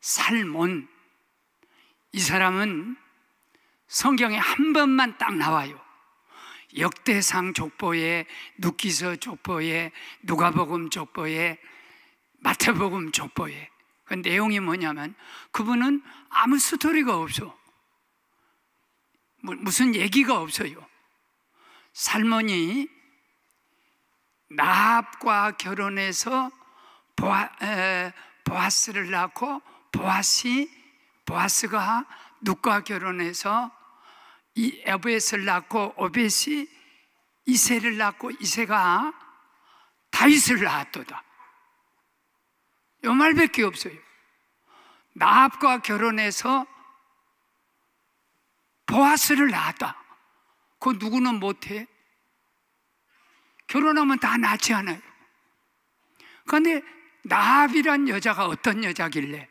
살몬, 이 사람은 성경에 한 번만 딱 나와요. 역대상 족보에, 룻기서 족보에, 누가복음 족보에, 마태복음 족보에. 그 내용이 뭐냐면 그분은 아무 스토리가 없어. 무슨 얘기가 없어요. 살몬이 라합과 결혼해서 보아스를 낳고, 보아스가 룻과 결혼해서 오벳을 낳고, 오벳이 이새를 낳고, 이새가 다윗을 낳았도다. 요 말밖에 없어요. 라합과 결혼해서 보아스를 낳았다. 그거 누구는 못해? 결혼하면 다 낳지 않아요. 그런데 라합이란 여자가 어떤 여자길래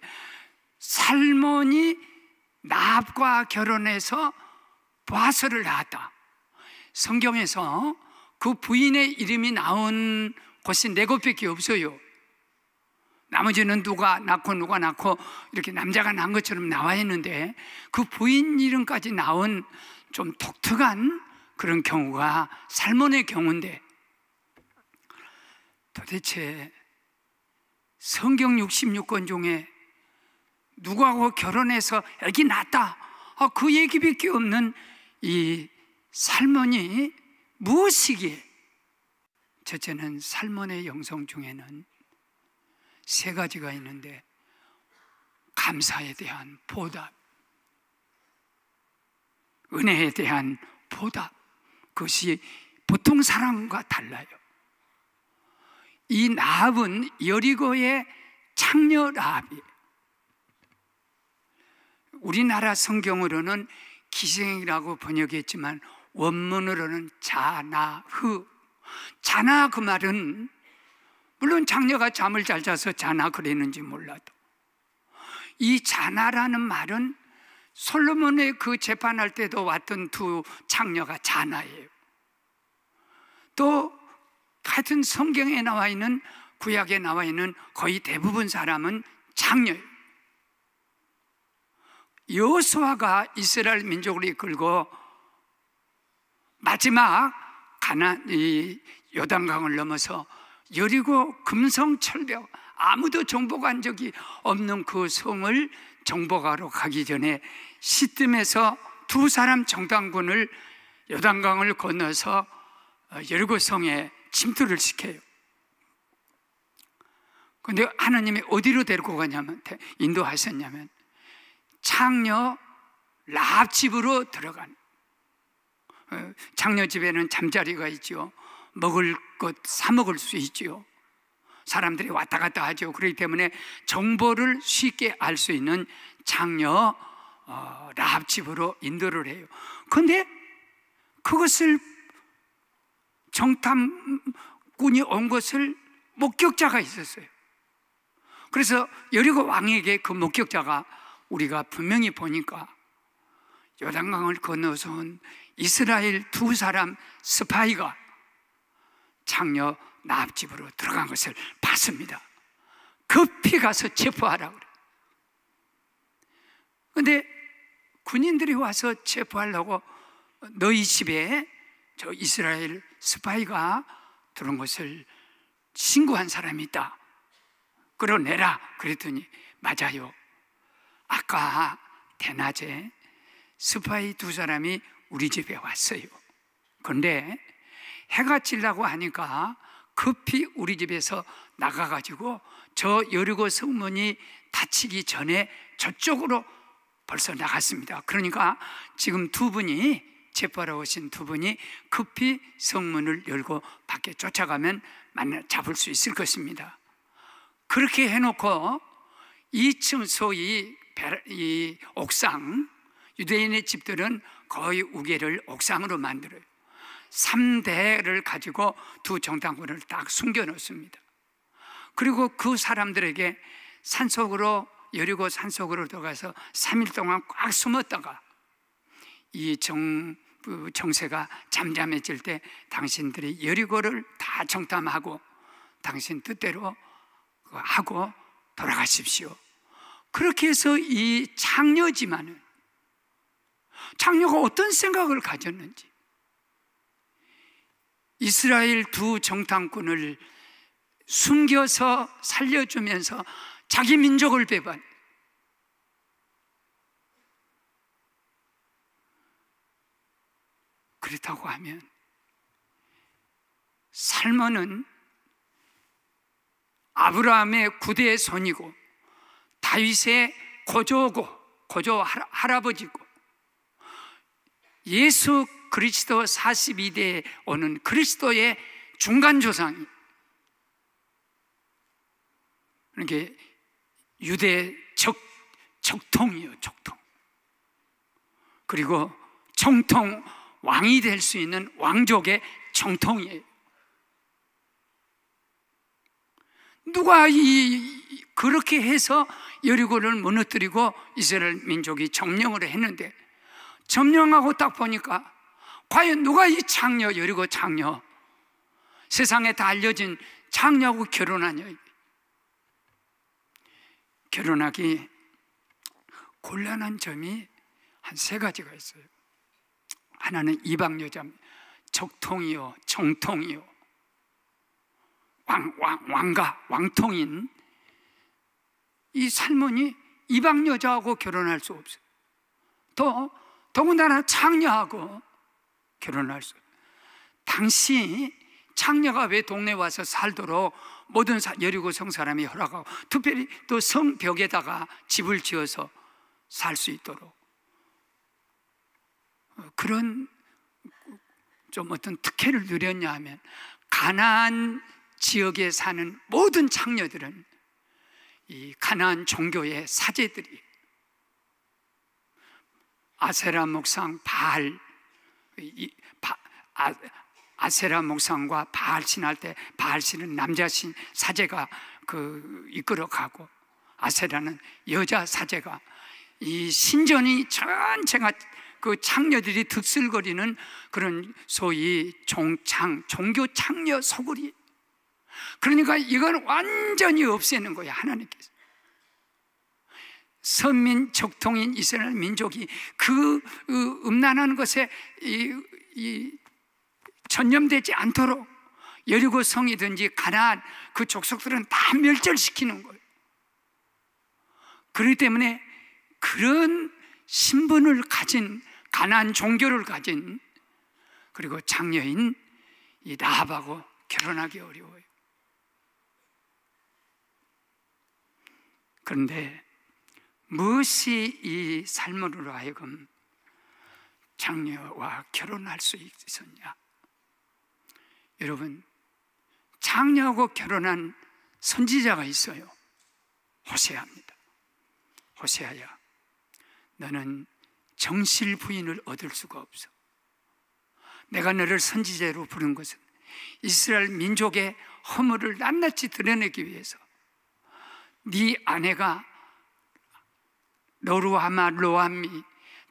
살몬이 라합과 결혼해서 보아스를 낳았다. 성경에서 그 부인의 이름이 나온 곳이 4곳밖에 없어요. 나머지는 누가 낳고 이렇게 남자가 낳은 것처럼 나와 있는데 그 부인 이름까지 나온 좀 독특한 그런 경우가 살몬의 경우인데, 도대체 성경 66권 중에 누구하고 결혼해서 애기 낳았다, 그 얘기밖에 없는 이 살몬이 무엇이기에? 첫째는 살몬의 영성 중에는 3가지가 있는데, 감사에 대한 보답, 은혜에 대한 보답, 그것이 보통 사람과 달라요. 이 라합은 여리고의 창녀 라합이에요. 우리나라 성경으로는 기생이라고 번역했지만 원문으로는 자나흐. 자나, 그 말은 물론 장녀가 잠을 잘 자서 자나 그랬는지 몰라도 이 자나라는 말은 솔로몬의 그 재판할 때도 왔던 2 창녀가 자나예요. 또 같은 성경에 나와 있는, 구약에 나와 있는 거의 대부분 사람은 창녀예요. 여호수아가 이스라엘 민족을 이끌고 마지막 이 요단강을 넘어서 여리고 금성철벽, 아무도 정복한 적이 없는 그 성을 정복하러 가기 전에 시뜸에서 2 사람 정탐꾼을 요단강을 건너서 여리고 성에 침투를 시켜요. 그런데 하나님이 어디로 데리고 가냐면, 인도하셨냐면 창녀 라합 집으로 들어간. 창녀 집에는 잠자리가 있죠. 먹을 것 사 먹을 수 있죠. 사람들이 왔다 갔다 하죠. 그렇기 때문에 정보를 쉽게 알 수 있는 창녀 라합 집으로 인도를 해요. 그런데 그것을 정탐꾼이 온 것을 목격자가 있었어요. 그래서 여리고 왕에게 그 목격자가, 우리가 분명히 보니까 요단강을 건너서 온 이스라엘 2 사람 스파이가 창녀 라합 집으로 들어간 것을 봤습니다. 급히 가서 체포하라고 그래요. 그런데 군인들이 와서 체포하려고, 너희 집에 저 이스라엘 스파이가 들어온 것을 신고한 사람이 있다, 끌어내라 그랬더니, 맞아요, 아까 대낮에 스파이 2 사람이 우리 집에 왔어요. 그런데 해가 지려고 하니까 급히 우리 집에서 나가가지고 저 여리고 성문이 닫히기 전에 저쪽으로 벌써 나갔습니다. 그러니까 지금 2 분이, 체포하러 오신 2 분이 급히 성문을 열고 밖에 쫓아가면 잡을 수 있을 것입니다. 그렇게 해놓고 2층, 소위 이 옥상, 유대인의 집들은 거의 우개를 옥상으로 만들어요. 3대를 가지고 2 정탐꾼을 딱 숨겨놓습니다. 그리고 그 사람들에게 산속으로, 여리고 산속으로 들어가서 3일 동안 꽉 숨었다가 이 정세가 잠잠해질 때 당신들이 여리고를 다 정탐하고 당신 뜻대로 하고 돌아가십시오. 그렇게 해서 이 장녀지만은, 장녀가 어떤 생각을 가졌는지, 이스라엘 두 정탐꾼을 숨겨서 살려주면서 자기 민족을 배반, 그렇다고 하면 살몬은 아브라함의 9대 손이고 다윗의 고조 할아버지고 예수 그리스도 42대에 오는 그리스도의 중간 조상이, 그러니까 유대 적통이에요. 적통. 그리고 정통, 왕이 될 수 있는 왕족의 정통이에요. 누가 그렇게 해서 여리고를 무너뜨리고 이스라엘 민족이 점령을 했는데, 점령하고 딱 보니까 과연 누가 이 장녀, 여리고 장녀, 세상에 다 알려진 장녀하고 결혼하냐. 결혼하기 곤란한 점이 한 3가지가 있어요. 하나는 이방 여자입니다. 적통이요, 정통이요, 왕통인 이 살몬이 이방 여자하고 결혼할 수 없어요. 더군다나 장녀하고 결혼할 수 없어요. 당시 장녀가 왜 동네에 와서 살도록 모든 여리고 성 사람이 허락하고, 특별히 또 성벽에다가 집을 지어서 살 수 있도록 그런 좀 어떤 특혜를 누렸냐 하면, 가나안 지역에 사는 모든 장녀들은 이 가나안 종교의 사제들이 아세라 목상 아세라 목상과 바알 신할 때 바알 신은 남자 신 사제가 이끌어가고, 아세라는 여자 사제가, 이 신전이 전체가 그 창녀들이 득슬거리는 그런 소위 종교 창녀 소굴이. 그러니까 이건 완전히 없애는 거야, 하나님께서. 선민 적통인 이스라엘 민족이 그 음란한 것에 전념되지 않도록 여리고 성이든지 가나안 그 족속들은 다 멸절시키는 거예요. 그렇기 때문에 그런 신분을 가진, 가나안 종교를 가진, 그리고 장녀인 이 라합하고 결혼하기 어려워요. 그런데 무엇이 이 살몬으로 하여금 장녀와 결혼할 수 있었냐? 여러분, 장녀하고 결혼한 선지자가 있어요. 호세아입니다. 호세아야, 너는 정실 부인을 얻을 수가 없어. 내가 너를 선지자로 부른 것은 이스라엘 민족의 허물을 낱낱이 드러내기 위해서. 네 아내가 로함이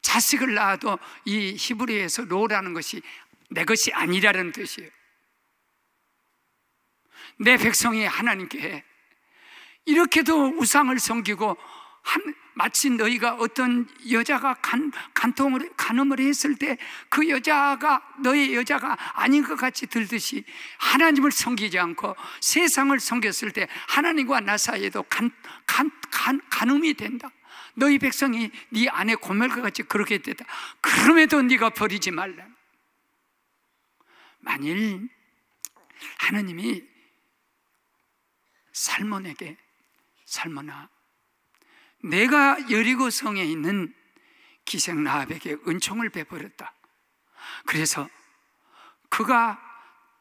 자식을 낳아도 이 히브리어에서 로라는 것이 내 것이 아니라는 뜻이에요. 내 백성이 하나님께 이렇게도 우상을 섬기고, 마치 너희가 어떤 여자가 간음을 했을 때 그 여자가 너의 여자가 아닌 것 같이 들듯이 하나님을 섬기지 않고 세상을 섬겼을 때 하나님과 나 사이에도 간음이 된다. 너희 백성이 네 아내 고멜과 같이 그렇게 됐다. 그럼에도 네가 버리지 말라. 만일 하나님이 살몬에게, 살몬아, 내가 여리고 성에 있는 기생 라합에게 은총을 베풀었다. 그래서 그가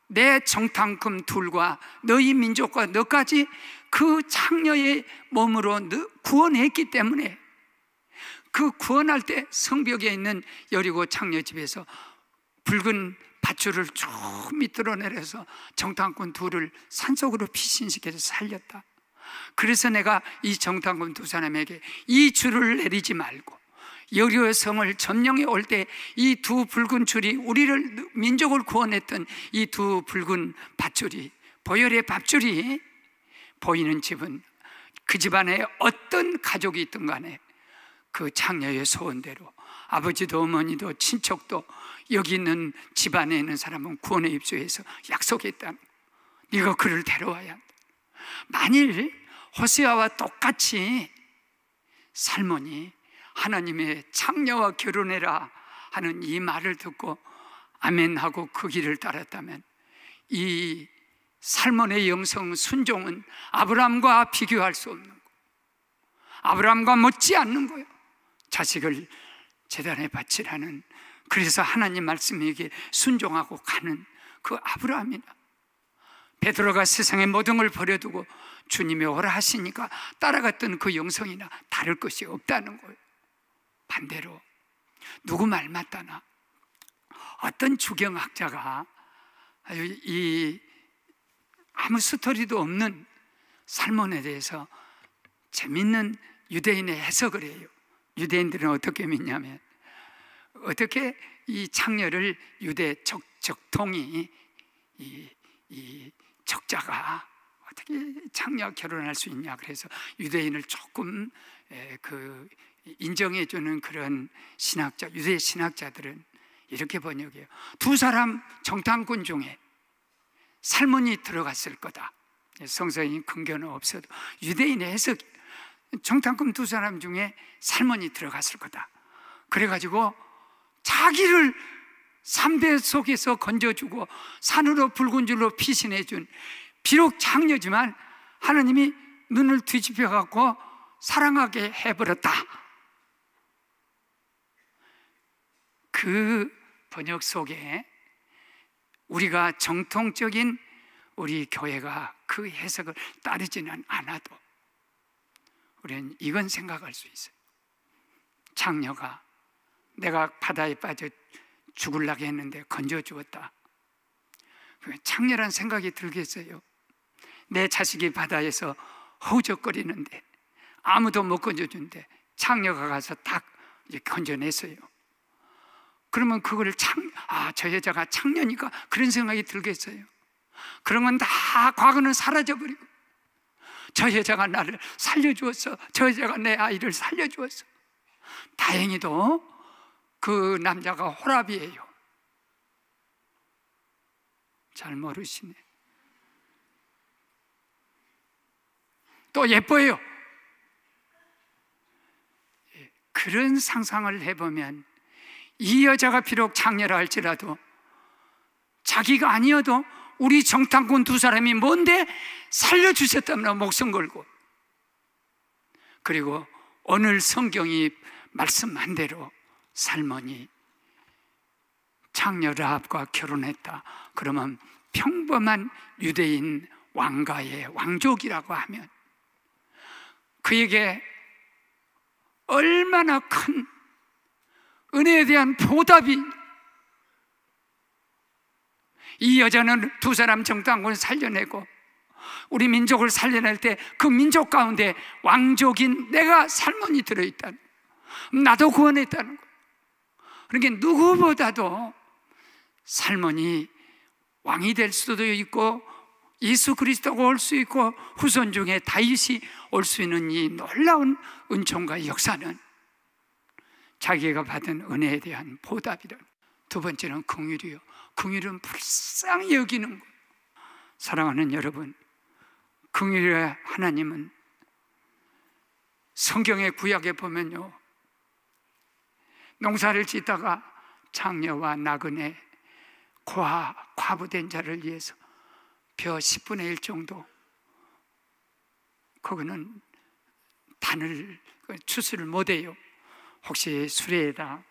내 정탐꾼 둘과 너희 민족과 너까지 그 창녀의 몸으로 구원했기 때문에, 그 구원할 때 성벽에 있는 여리고 창녀 집에서 붉은 밧줄을 쭉 밑으로 내려서 정탐꾼 둘을 산속으로 피신시켜서 살렸다. 그래서 내가 이 정탐꾼 두 사람에게 이 줄을 내리지 말고, 여리고 성을 점령해 올 때 이 두 붉은 줄이, 우리를 민족을 구원했던 이 두 붉은 밧줄이, 보혈의 밧줄이 보이는 집은 그 집안에 어떤 가족이 있든 간에 그 장녀의 소원대로 아버지도 어머니도 친척도 여기 있는 집안에 있는 사람은 구원에 입소해서 약속했다. 네가 그를 데려와야 한다. 만일 호세아와 똑같이 살몬이 하나님의 장녀와 결혼해라 하는 이 말을 듣고 아멘하고 그 길을 따랐다면 이 살몬의 영성 순종은 아브라함과 비교할 수 없는 거예요. 아브라함과 못지 않는 거예요. 자식을 제단에 바치라는, 그래서 하나님 말씀에게 순종하고 가는 그 아브라함이나 베드로가 세상의 모든 걸 버려두고 주님이 오라 하시니까 따라갔던 그 영성이나 다를 것이 없다는 거예요. 반대로 누구 말 맞다나 어떤 주경학자가 아주 아무 스토리도 없는 살몬에 대해서 재밌는 유대인의 해석을 해요. 유대인들은 어떻게 믿냐면, 어떻게 이 창녀를 유대 적통이 이 적자가 어떻게 창녀와 결혼할 수 있냐. 그래서 유대인을 조금 인정해주는 그런 신학자, 유대 신학자들은 이렇게 번역해요. 두 사람 정탐꾼 중에 살몬이 들어갔을 거다. 성서인 근거는 없어도 유대인의 해석, 정탐꾼 두 사람 중에 살몬이 들어갔을 거다. 그래가지고 자기를 삼대 속에서 건져주고 산으로 붉은 줄로 피신해준, 비록 장녀지만 하나님이 눈을 뒤집혀갖고 사랑하게 해버렸다. 그 번역 속에 우리가 정통적인 우리 교회가 그 해석을 따르지는 않아도 우리는 이건 생각할 수 있어요. 장녀가 내가 바다에 빠져 죽으려고 했는데 건져주었다. 창녀란 생각이 들겠어요? 내 자식이 바다에서 허우적거리는데 아무도 못 건져준데 창녀가 가서 딱 이제 건져냈어요. 그러면 그걸 저 여자가 창녀니까 그런 생각이 들겠어요? 그러면 다 과거는 사라져버리고 저 여자가 나를 살려주었어, 저 여자가 내 아이를 살려주었어. 다행히도 그 남자가 호랍이에요. 잘 모르시네. 또 예뻐요. 그런 상상을 해보면 이 여자가 비록 장녀라 할지라도 자기가 아니어도 우리 정탐꾼 두 사람이 뭔데 살려주셨다면 목숨 걸고, 그리고 오늘 성경이 말씀한 대로 살몬이 장녀 라합과 결혼했다. 그러면 평범한 유대인 왕가의 왕족이라고 하면 그에게 얼마나 큰 은혜에 대한 보답이. 이 여자는 두 사람 정탐꾼을 살려내고 우리 민족을 살려낼 때 그 민족 가운데 왕족인 내가 살몬이 들어있다는 거예요. 나도 구원했다는 거예요. 그러니까 누구보다도 살몬이 왕이 될 수도 있고 예수 그리스도가 올 수 있고 후손 중에 다윗이 올 수 있는 이 놀라운 은총과 역사는 자기가 받은 은혜에 대한 보답이라. 두 번째는 긍휼이요. 긍휼은 불쌍히 여기는 거예요. 사랑하는 여러분, 긍휼의 하나님은 성경의 구약에 보면요, 농사를 짓다가 장녀와 나그네, 과부된 자를 위해서 벼 10분의 1 정도, 그거는 추수를 못해요. 혹시 수레에다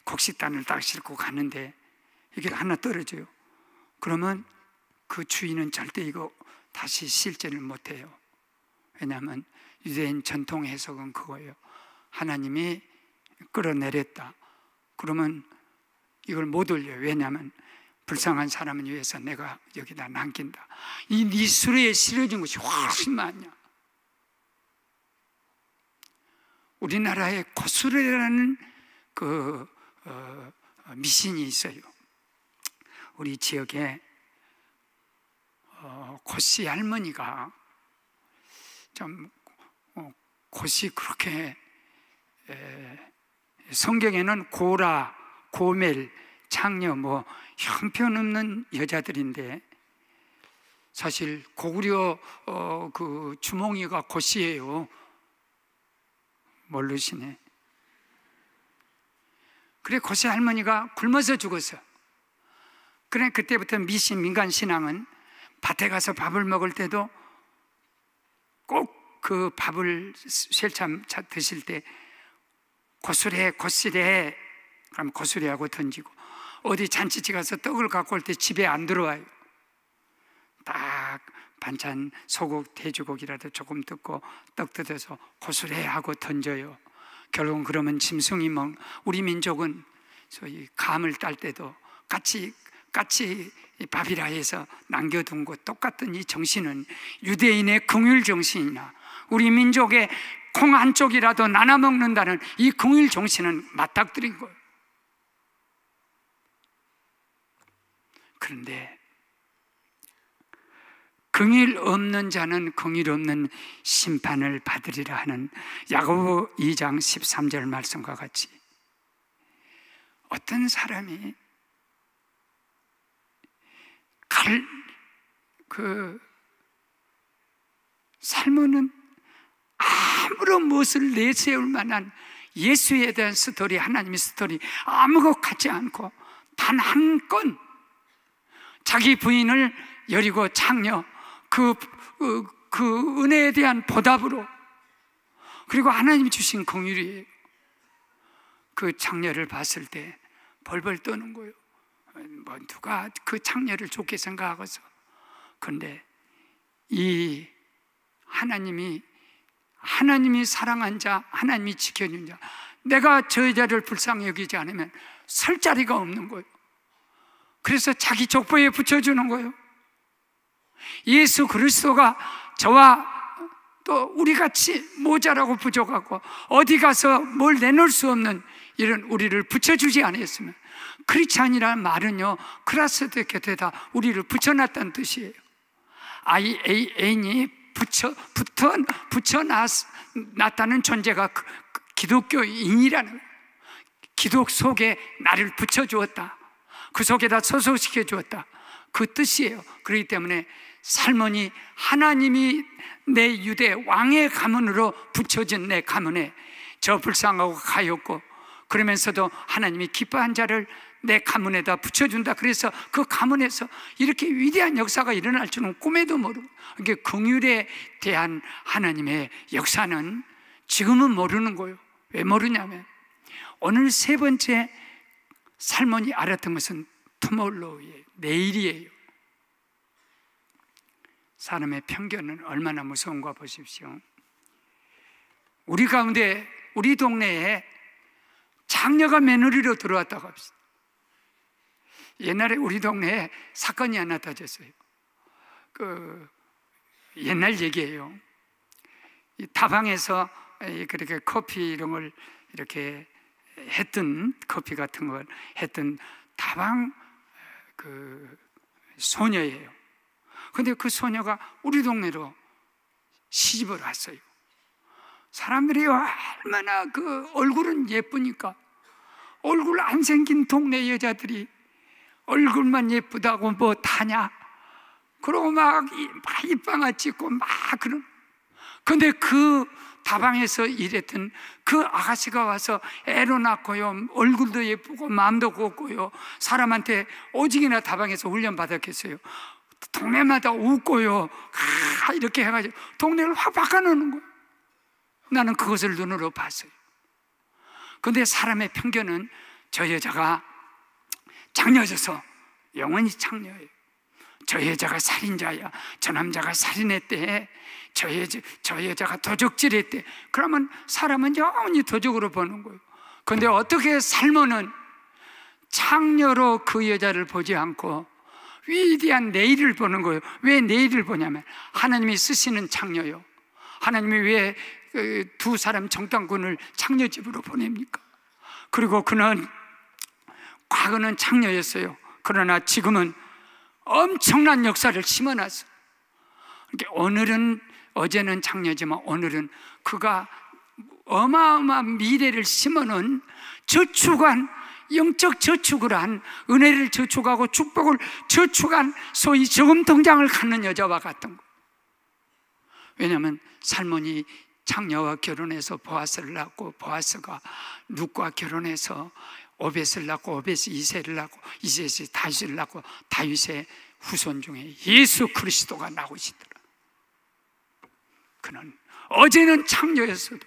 곡식단을 딱 싣고 가는데 이게 하나 떨어져요. 그러면 그 주인은 절대 이거 다시 실제를 못해요. 왜냐하면 유대인 전통 해석은 그거예요. 하나님이 끌어내렸다. 그러면 이걸 못 올려요. 왜냐하면 불쌍한 사람을 위해서 내가 여기다 남긴다. 이 네 수레에 실어진 것이 훨씬 많냐. 우리나라에 고수레라는 미신이 있어요. 우리 지역에 고씨 할머니가 참 곳이 그렇게 성경에는 고라, 고멜, 창녀 뭐 형편없는 여자들인데 사실 고구려 그 주몽이가 고시예요. 모르시네. 그래 고시 할머니가 굶어서 죽었어. 그래 그때부터 미신 민간 신앙은 밭에 가서 밥을 먹을 때도 꼭 그 밥을 쇠참 드실 때 고수래 고시래 그럼 고수래하고 던지고, 어디 잔치집 가서 떡을 갖고 올 때 집에 안 들어와요. 딱 반찬 소국 돼지고기라도 조금 뜯고 떡 뜯어서 고수래 하고 던져요. 결국은 그러면 짐승이 우리 민족은 소위 감을 딸 때도 같이 밥이라 해서 남겨둔 것 똑같은 이 정신은 유대인의 긍휼 정신이나 우리 민족의 콩 한 쪽이라도 나눠 먹는다는 이 긍휼 정신은 맞닥뜨린 거예요. 그런데 긍휼 없는 자는 긍휼 없는 심판을 받으리라 하는 야고보 2장 13절 말씀과 같이 어떤 사람이 삶은 아무런 무엇을 내세울 만한 예수에 대한 스토리, 하나님의 스토리 아무것 같지 않고 단 한 건 자기 부인을 여리고 창녀 그 은혜에 대한 보답으로, 그리고 하나님이 주신 긍휼이에요. 그 창녀를 봤을 때 벌벌 떠는 거예요. 뭐 누가 그 창녀를 좋게 생각하고서. 그런데 이 하나님이 사랑한 자, 하나님이 지켜준 자, 내가 저 여자를 불쌍히 여기지 않으면 설 자리가 없는 거예요. 그래서 자기 족보에 붙여주는 거예요. 예수 그리스도가 저와 또 우리같이 모자라고 부족하고 어디 가서 뭘 내놓을 수 없는 이런 우리를 붙여주지 않았으면, 크리스찬이라는 말은요 크라스드 곁에다 우리를 붙여놨다는 뜻이에요. IAN이 붙여놨다는 존재가 기독교인이라는 거예요. 기독 속에 나를 붙여주었다, 그 속에다 소속시켜 주었다, 그 뜻이에요. 그렇기 때문에 살머니 하나님이 내 유대 왕의 가문으로 붙여진 내 가문에 저 불쌍하고 가엾고, 그러면서도 하나님이 기뻐한 자를 내 가문에다 붙여준다. 그래서 그 가문에서 이렇게 위대한 역사가 일어날 줄은 꿈에도 모르고, 이게 긍휼에 대한 하나님의 역사는 지금은 모르는 거예요. 왜 모르냐면 오늘 세 번째 살머니 알았던 것은 투몰로우예요. 내일이에요. 사람의 편견은 얼마나 무서운가 보십시오. 우리 가운데, 우리 동네에 장녀가 며느리로 들어왔다고 합시다. 옛날에 우리 동네에 사건이 하나 터졌어요. 옛날 얘기예요. 이 다방에서 그렇게 커피 이런 걸 이렇게 했던, 커피 같은 걸 했던 다방 소녀예요. 근데 그 소녀가 우리 동네로 시집을 왔어요. 사람들이 얼마나 얼굴은 예쁘니까, 얼굴 안 생긴 동네 여자들이 얼굴만 예쁘다고 뭐 다냐, 그러고 막 입방아 찍고 막 그런. 근데 그 다방에서 일했던 그 아가씨가 와서 애로 낳고요, 얼굴도 예쁘고 마음도 곱고요, 사람한테 오직이나 다방에서 훈련 받았겠어요. 동네마다 웃고요, 이렇게 해가지고 동네를 확 바꿔놓는 거예요. 나는 그것을 눈으로 봤어요. 근데 사람의 편견은 저 여자가 장녀져서 영원히 창녀예요. 저 여자가 살인자야, 저 남자가 살인했대, 저 여자가 도적질했대. 그러면 사람은 영원히 도적으로 보는 거예요. 그런데 어떻게 살면은 창녀로 그 여자를 보지 않고 위대한 내일을 보는 거예요. 왜 내일을 보냐면 하나님이 쓰시는 창녀요. 하나님이 왜 두 사람 정탐꾼을 창녀집으로 보냅니까? 그리고 그는 과거는 창녀였어요. 그러나 지금은 엄청난 역사를 심어놨어요. 오늘은 어제는 창녀지만 오늘은 그가 어마어마한 미래를 심어놓은 저축한, 영적 저축을 한, 은혜를 저축하고 축복을 저축한 소위 저금통장을 갖는 여자와 같은 거. 왜냐하면 살몬이 창녀와 결혼해서 보아스를 낳고, 보아스가 룻과 결혼해서 오벳을 낳고, 오벳이 이새를 낳고, 이새이 다윗을 낳고, 다윗의 후손 중에 예수 그리스도가 나오시더라. 그는 어제는 창녀였어도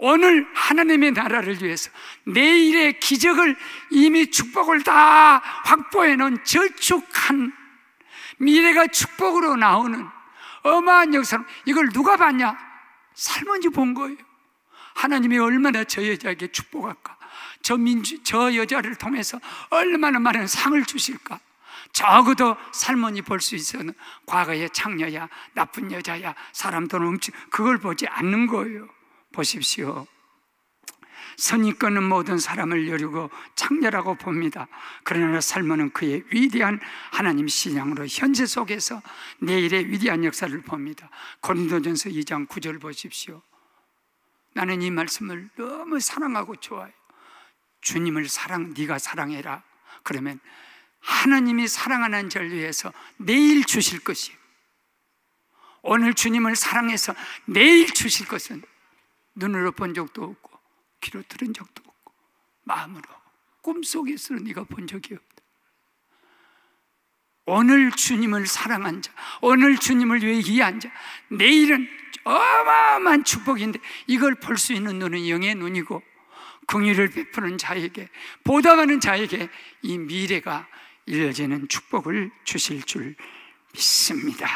오늘 하나님의 나라를 위해서 내일의 기적을 이미 축복을 다 확보해 놓은 저축한, 미래가 축복으로 나오는 어마한 역사로, 이걸 누가 봤냐? 살몬이 본 거예요. 하나님이 얼마나 저 여자에게 축복할까, 저 여자를 통해서 얼마나 많은 상을 주실까. 적어도 살몬이 볼 수 있어는 과거의 창녀야, 나쁜 여자야, 사람 돈 훔치, 그걸 보지 않는 거예요. 보십시오. 선입견은 모든 사람을 여리고 창녀라고 봅니다. 그러나 살몬은 그의 위대한 하나님 신앙으로 현재 속에서 내일의 위대한 역사를 봅니다. 고린도전서 2장 9절 보십시오. 나는 이 말씀을 너무 사랑하고 좋아해요. 주님을 네가 사랑해라. 그러면 하나님이 사랑하는 자를 위해서 내일 주실 것이에요. 오늘 주님을 사랑해서 내일 주실 것은 눈으로 본 적도 없고, 귀로 들은 적도 없고, 마음으로, 꿈속에서는 네가 본 적이 없다. 오늘 주님을 사랑한 자, 오늘 주님을 위해 일한 자, 내일은 어마어마한 축복인데 이걸 볼 수 있는 눈은 영의 눈이고, 긍휼을 베푸는 자에게, 보답하는 자에게 이 미래가 이어지는 축복을 주실 줄 믿습니다.